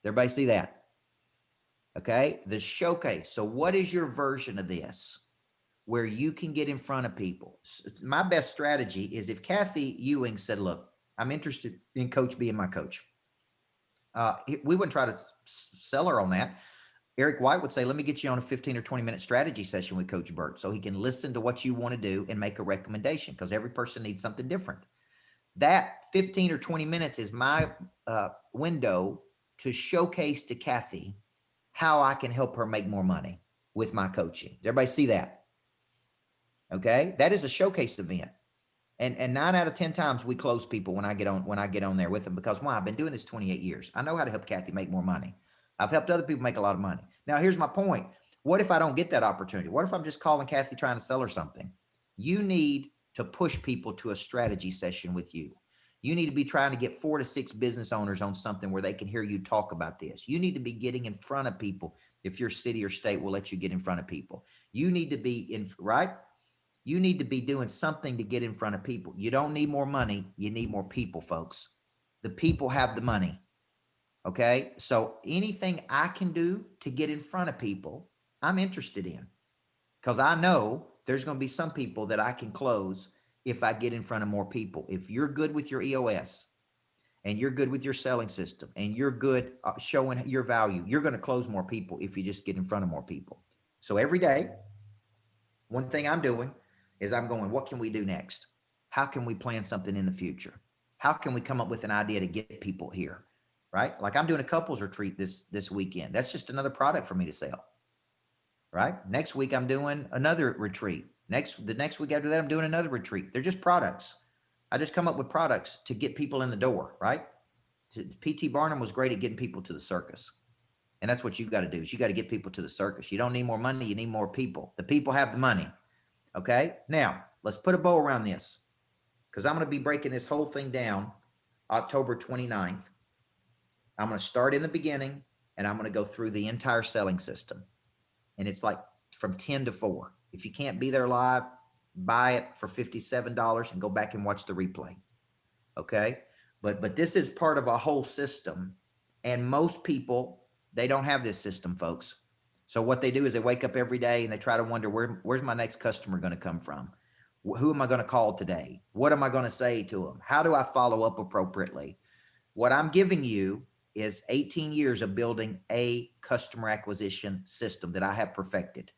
Does everybody see that? Okay, the showcase. So what is your version of this where you can get in front of people? My best strategy is if Kathy Ewing said, look, I'm interested in Coach being my coach. We wouldn't try to sell her on that. Eric White would say, let me get you on a 15 or 20-minute strategy session with Coach Burt so he can listen to what you want to do and make a recommendation because every person needs something different. That 15 or 20 minutes is my window to showcase to Kathy how I can help her make more money with my coaching. Does everybody see that? Okay, that is a showcase event. And 9 out of 10 times we close people when I get on there with them because why? I've been doing this 28 years. I know how to help Kathy make more money. I've helped other people make a lot of money. Now, here's my point. What if I don't get that opportunity? What if I'm just calling Kathy trying to sell her something? You need to push people to a strategy session with you. You need to be trying to get 4 to 6 business owners on something where they can hear you talk about this. You need to be getting in front of people if your city or state will let you get in front of people. You need to be right? You need to be doing something to get in front of people. You don't need more money. You need more people, folks. The people have the money. Okay. So anything I can do to get in front of people, I'm interested in because I know there's going to be some people that I can close if I get in front of more people. If you're good with your EOS and you're good with your selling system and you're good showing your value, you're going to close more people if you just get in front of more people. So every day, one thing I'm doing is I'm going, what can we do next? How can we plan something in the future? How can we come up with an idea to get people here? Right? Like I'm doing a couples retreat this weekend. That's just another product for me to sell. Right? Next week, I'm doing another retreat. The next week after that, I'm doing another retreat. They're just products. I just come up with products to get people in the door, right? PT Barnum was great at getting people to the circus. And that's what you got to do is you got to get people to the circus. You don't need more money. You need more people. The people have the money. Okay. Now let's put a bow around this because I'm going to be breaking this whole thing down October 29th. I'm going to start in the beginning and I'm going to go through the entire selling system. And it's like from 10 to 4. If you can't be there live, buy it for $57 and go back and watch the replay. Okay. But this is part of a whole system. And most people, they don't have this system, folks. So what they do is they wake up every day and they try to wonder, where's my next customer going to come from? Who am I going to call today? What am I going to say to them? How do I follow up appropriately? What I'm giving you is 18 years of building a customer acquisition system that I have perfected.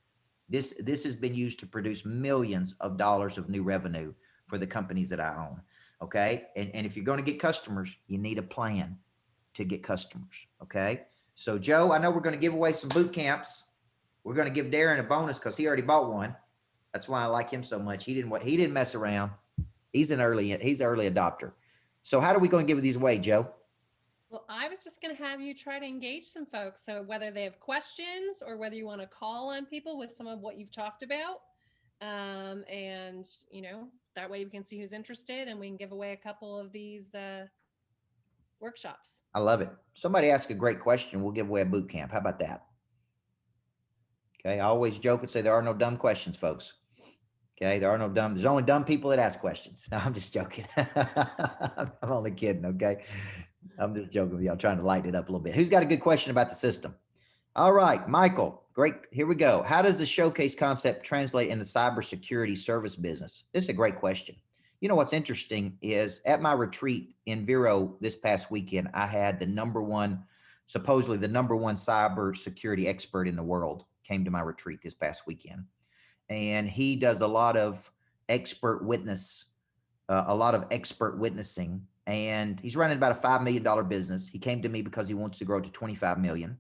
This has been used to produce millions of dollars of new revenue for the companies that I own. Okay. And if you're going to get customers, you need a plan to get customers. Okay. So Joe, I know we're going to give away some boot camps. We're going to give Darren a bonus because he already bought one. That's why I like him so much. He didn't mess around. He's an early adopter. So how are we going to give these away, Joe? Well, I was just going to have you try to engage some folks. So whether they have questions or whether you want to call on people with some of what you've talked about, and that way we can see who's interested and we can give away a couple of these workshops. I love it. Somebody ask a great question, we'll give away a boot camp. How about that? Okay. I always joke and say there are no dumb questions, folks. Okay. There's only dumb people that ask questions. No, I'm just joking. I'm only kidding. Okay. I'm just joking with you. I'm trying to lighten it up a little bit. Who's got a good question about the system? All right, Michael. Great. Here we go. How does the showcase concept translate in the cybersecurity service business? This is a great question. You know, what's interesting is at my retreat in Vero this past weekend, I had supposedly the number one cybersecurity expert in the world came to my retreat this past weekend. And he does a lot of expert witnessing. And he's running about a $5 million business. He came to me because he wants to grow to 25 million.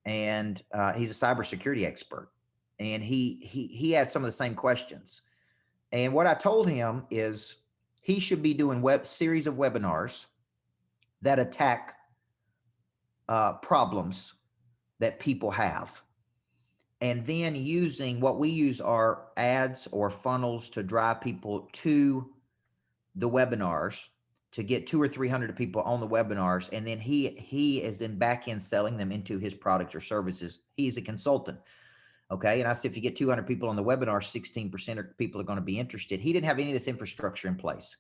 And he's a cybersecurity expert. And he had some of the same questions. And what I told him is he should be doing series of webinars that attack problems that people have. And then using what we use are ads or funnels to drive people to the webinars, to get 200 or 300 people on the webinars. And then he is then back end selling them into his products or services. He's a consultant. Okay. And I said, if you get 200 people on the webinar, 16% of people are going to be interested. He didn't have any of this infrastructure in place,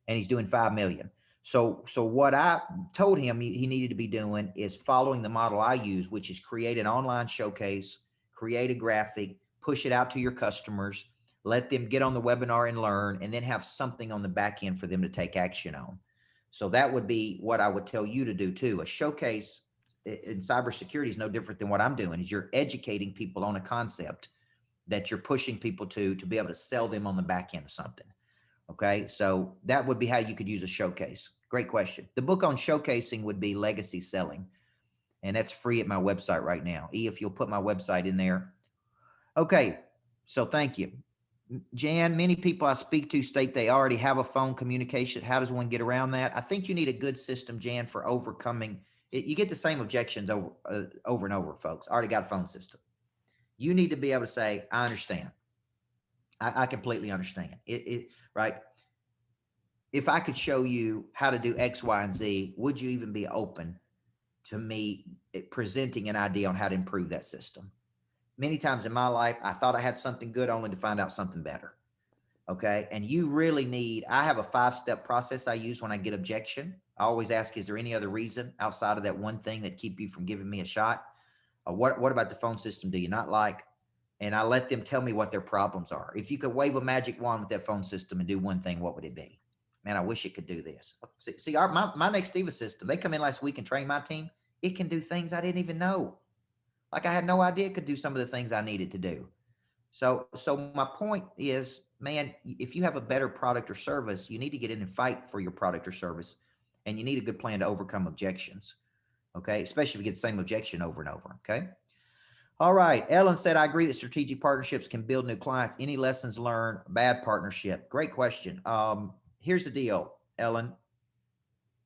and he's doing 5 million. So what I told him he needed to be doing is following the model I use, which is create an online showcase, create a graphic, push it out to your customers, let them get on the webinar and learn, and then have something on the back end for them to take action on. So that would be what I would tell you to do too. A showcase in cybersecurity is no different than what I'm doing. Is you're educating people on a concept that you're pushing people to be able to sell them on the back end of something. Okay, so that would be how you could use a showcase. Great question. The book on showcasing would be Legacy Selling, and that's free at my website right now. If you'll put my website in there. Okay, so thank you. Jan, many people I speak to state they already have a phone communication. How does one get around that? I think you need a good system, Jan, for overcoming it. You get the same objections over and over, folks. I already got a phone system. You need to be able to say, I understand. I completely understand it, right? If I could show you how to do X, Y, and Z, would you even be open to me presenting an idea on how to improve that system? Many times in my life, I thought I had something good only to find out something better. Okay. And you really I have a 5-step process I use when I get objection. I always ask, is there any other reason outside of that one thing that keep you from giving me a shot? What about the phone system do you not like? And I let them tell me what their problems are. If you could wave a magic wand with that phone system and do one thing, what would it be? Man, I wish it could do this. See, my Next Diva system, they come in last week and train my team. It can do things I didn't even know. Like I had no idea it could do some of the things I needed to do. So my point is, man, if you have a better product or service, you need to get in and fight for your product or service, and you need a good plan to overcome objections. Okay, especially if you get the same objection over and over. Okay. All right. Ellen said, I agree that strategic partnerships can build new clients. Any lessons learned? Bad partnership. Great question. Here's the deal, Ellen.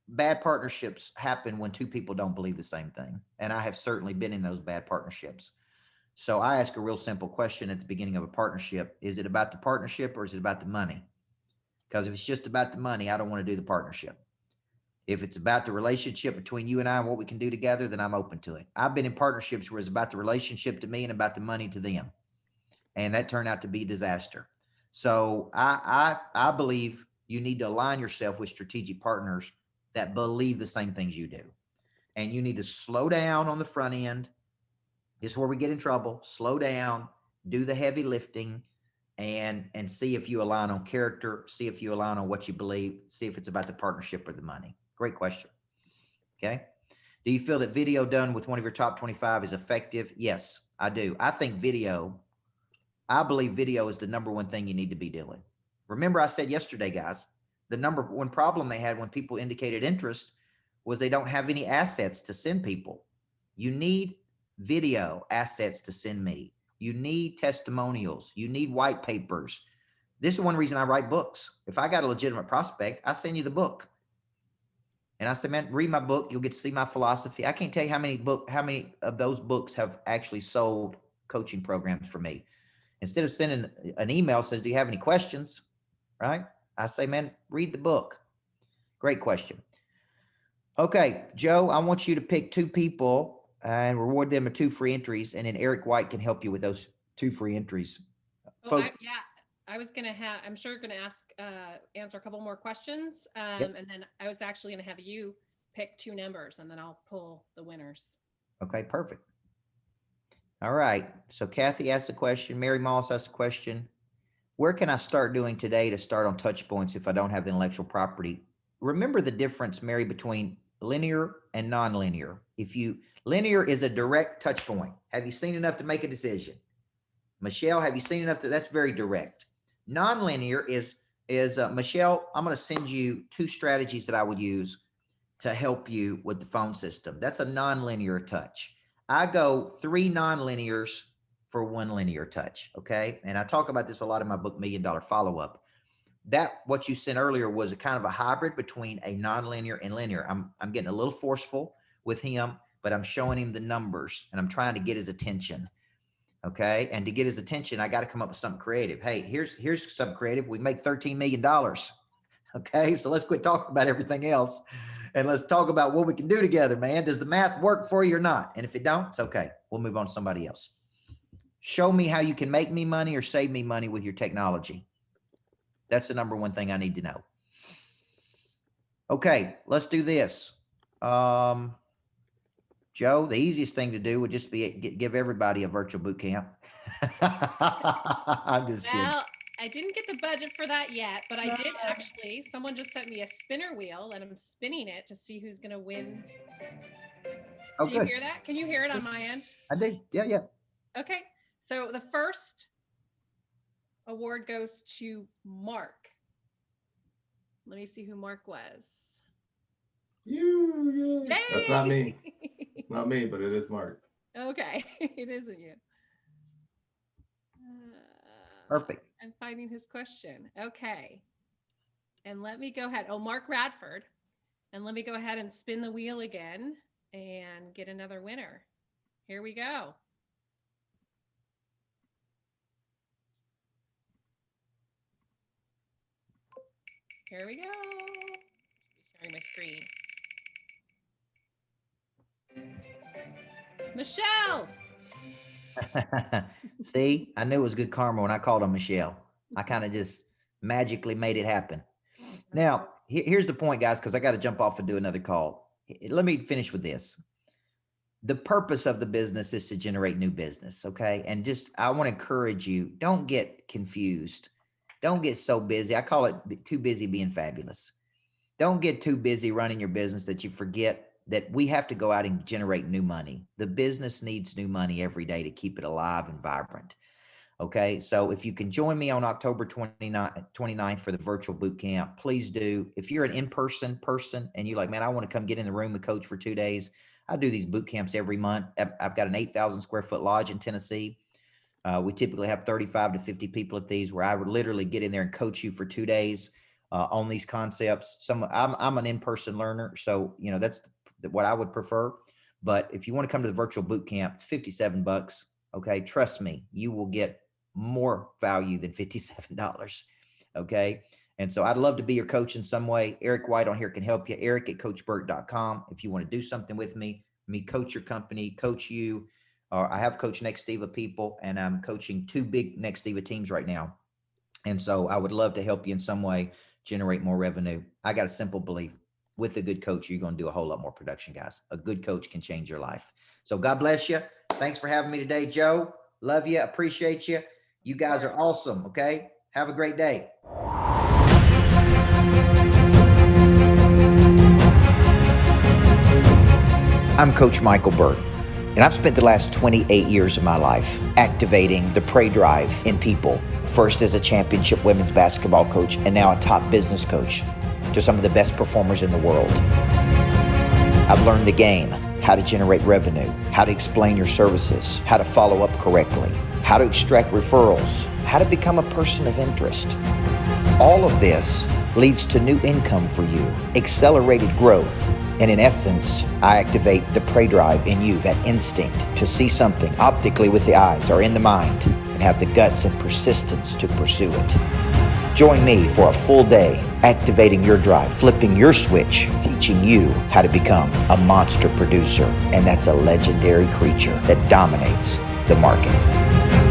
Bad partnerships happen when two people don't believe the same thing. And I have certainly been in those bad partnerships. So I ask a real simple question at the beginning of a partnership. Is it about the partnership or is it about the money? Because if it's just about the money, I don't want to do the partnership. If it's about the relationship between you and I and what we can do together, then I'm open to it. I've been in partnerships where it's about the relationship to me and about the money to them. And that turned out to be a disaster. So I believe you need to align yourself with strategic partners that believe the same things you do. And you need to slow down on the front end. This is where we get in trouble. Slow down, do the heavy lifting, and see if you align on character, see if you align on what you believe, see if it's about the partnership or the money. Great question. Okay. Do you feel that video done with one of your top 25 is effective? Yes, I do. I believe video is the number one thing you need to be doing. Remember, I said yesterday, guys, the number one problem they had when people indicated interest was they don't have any assets to send people. You need video assets to send me. You need testimonials. You need white papers. This is one reason I write books. If I got a legitimate prospect, I send you the book. And I said, man, read my book. You'll get to see my philosophy. I can't tell you how many of those books have actually sold coaching programs for me. Instead of sending an email says, do you have any questions? Right? I say, man, read the book. Great question. Okay, Joe, I want you to pick 2 people and reward them with 2 free entries. And then Eric White can help you with those 2 free entries. Oh, Folks. I was gonna have. I'm sure gonna answer a couple more questions, Yep. and then I was actually gonna have you pick 2 numbers, and then I'll pull the winners. Okay, perfect. All right. So Kathy asked a question. Mary Moss asked a question. Where can I start doing today to start on touch points if I don't have the intellectual property? Remember the difference, Mary, between linear and nonlinear. Linear is a direct touch point. Have you seen enough to make a decision? Micheal, have you seen enough that's very direct. Nonlinear is Micheal, I'm going to send you 2 strategies that I would use to help you with the phone system. That's a nonlinear touch. I go 3 nonlinears for 1 linear touch. Okay. And I talk about this a lot in my book, $1 Million Follow-Up. That what you sent earlier was a kind of a hybrid between a nonlinear and linear. I'm getting a little forceful with him, but I'm showing him the numbers and I'm trying to get his attention. Okay. And to get his attention, I got to come up with something creative. Hey, here's something creative. We make $13 million. Okay. So let's quit talking about everything else and let's talk about what we can do together, man. Does the math work for you or not? And if it don't, it's okay. We'll move on to somebody else. Show me how you can make me money or save me money with your technology. That's the number one thing I need to know. Okay, let's do this. Joe, the easiest thing to do would just be give everybody a virtual boot camp. I'm just kidding. Well, I didn't get the budget for that yet, but I did actually. Someone just sent me a spinner wheel, and I'm spinning it to see who's going to win. Oh, Do you good. hear that? Can you hear it on my end? I do. Yeah, yeah. Okay. So the first award goes to Mark. Let me see who Mark was. Yeah. Yay! That's not me. It's not me, but it is Mark. Okay. It isn't you. Perfect. I'm finding his question. Okay. And let me go ahead. Oh, Mark Radford. And let me go ahead and spin the wheel again and get another winner. Here we go. Here we go. Sharing my screen. Micheal. See, I knew it was good karma when I called on Micheal. I kind of just magically made it happen. Now, here's the point, guys, because I got to jump off and do another call. Let me finish with this. The purpose of the business is to generate new business. Okay. And just, I want to encourage you, don't get confused. Don't get so busy. I call it too busy being fabulous. Don't get too busy running your business that you forget that we have to go out and generate new money. The business needs new money every day to keep it alive and vibrant. Okay. So if you can join me on October 29th for the virtual boot camp, please do. If you're an in-person person and you're like, man, I want to come get in the room with coach for 2 days. I do these boot camps every month. I've got an 8,000 square foot lodge in Tennessee. We typically have 35 to 50 people at these where I would literally get in there and coach you for 2 days on these concepts. I'm an in-person learner. So, that's what I would prefer. But if you want to come to the virtual boot camp, it's $57. Okay. Trust me, you will get more value than $57. Okay. And so I'd love to be your coach in some way. Eric White on here can help you. Eric at CoachBurt.com. If you want to do something with me coach your company, coach you. I have coached Next Diva people, and I'm coaching 2 big Next Diva teams right now. And so I would love to help you in some way generate more revenue. I got a simple belief: with a good coach, you're going to do a whole lot more production, guys. A good coach can change your life. So God bless you. Thanks for having me today, Joe. Love you. Appreciate you. You guys are awesome. Okay. Have a great day. I'm Coach Micheal Burt, and I've spent the last 28 years of my life activating the pray drive in people, first as a championship women's basketball coach and now a top business coach to some of the best performers in the world. I've learned the game, how to generate revenue, how to explain your services, how to follow up correctly, how to extract referrals, how to become a person of interest. All of this leads to new income for you, accelerated growth, and in essence, I activate the pray drive in you, that instinct to see something optically with the eyes or in the mind and have the guts and persistence to pursue it. Join me for a full day activating your drive, flipping your switch, teaching you how to become a monster producer, and that's a legendary creature that dominates the market.